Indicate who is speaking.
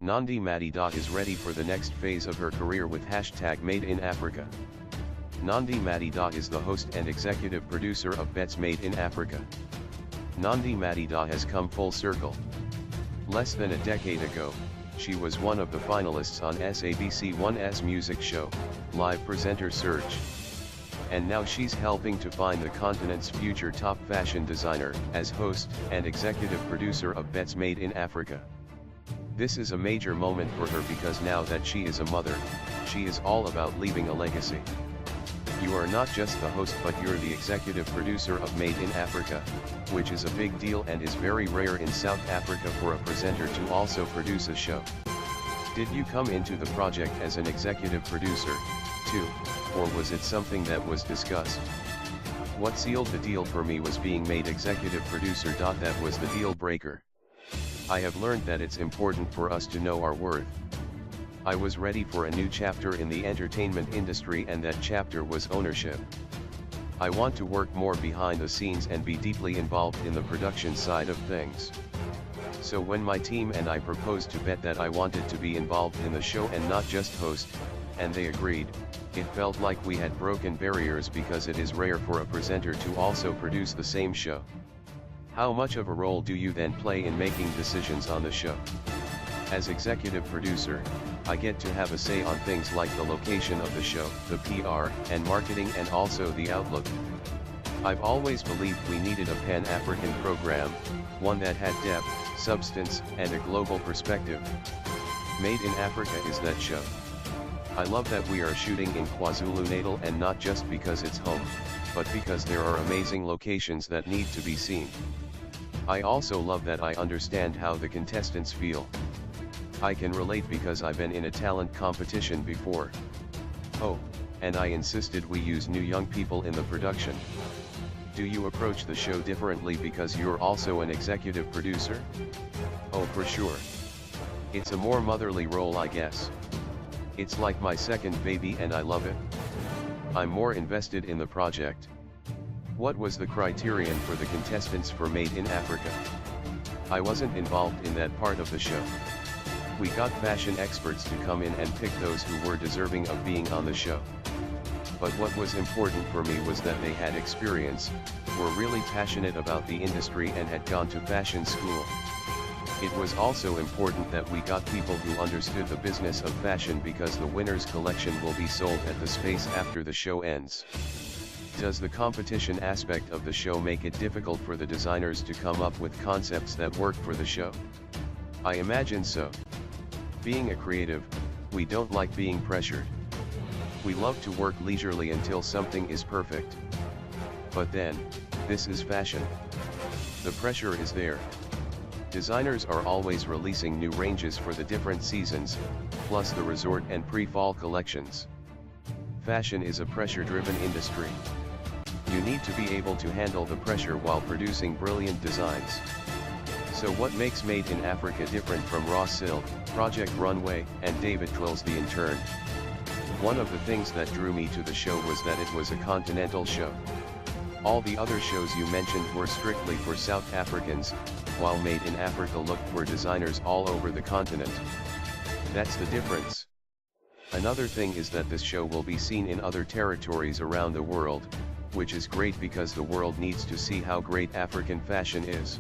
Speaker 1: Nandi Madida is ready for the next phase of her career with #MadeInAfrica. Nandi Madida is the host and executive producer of Bet's Made in Africa. Nandi Madida has come full circle. Less than a decade ago, she was one of the finalists on SABC 1's music show, Live Presenter Search. And now she's helping to find the continent's future top fashion designer, as host and executive producer of Bet's Made in Africa. This is a major moment for her because now that she is a mother, she is all about leaving a legacy. You are not just the host but you're the executive producer of Made in Africa, which is a big deal and is very rare in South Africa for a presenter to also produce a show. Did you come into the project as an executive producer, too, or was it something that was discussed? What sealed the deal for me was being made executive producer. That was the deal breaker. I have learned that it's important for us to know our worth. I was ready for a new chapter in the entertainment industry, and that chapter was ownership. I want to work more behind the scenes and be deeply involved in the production side of things. So when my team and I proposed to Bet that I wanted to be involved in the show and not just host, and they agreed, it felt like we had broken barriers because it is rare for a presenter to also produce the same show. How much of a role do you then play in making decisions on the show? As executive producer, I get to have a say on things like the location of the show, the PR, and marketing, and also the outlook. I've always believed we needed a Pan-African program, one that had depth, substance, and a global perspective. Made in Africa is that show. I love that we are shooting in KwaZulu-Natal, and not just because it's home, but because there are amazing locations that need to be seen. I also love that I understand how the contestants feel. I can relate because I've been in a talent competition before. Oh, and I insisted we use new young people in the production. Do you approach the show differently because you're also an executive producer? Oh, for sure. It's a more motherly role, I guess. It's like my second baby and I love it. I'm more invested in the project. What was the criterion for the contestants for Made in Africa? I wasn't involved in that part of the show. We got fashion experts to come in and pick those who were deserving of being on the show. But what was important for me was that they had experience, were really passionate about the industry, and had gone to fashion school. It was also important that we got people who understood the business of fashion, because the winner's collection will be sold at the space after the show ends. Does the competition aspect of the show make it difficult for the designers to come up with concepts that work for the show? I imagine so. Being a creative, we don't like being pressured. We love to work leisurely until something is perfect. But then, this is fashion. The pressure is there. Designers are always releasing new ranges for the different seasons, plus the resort and pre-fall collections. Fashion is a pressure-driven industry. You need to be able to handle the pressure while producing brilliant designs. So what makes Made in Africa different from Raw Silk, Project Runway, and David Twill's The Intern? One of the things that drew me to the show was that it was a continental show. All the other shows you mentioned were strictly for South Africans, while Made in Africa looked for designers all over the continent. That's the difference. Another thing is that this show will be seen in other territories around the world, which is great because the world needs to see how great African fashion is.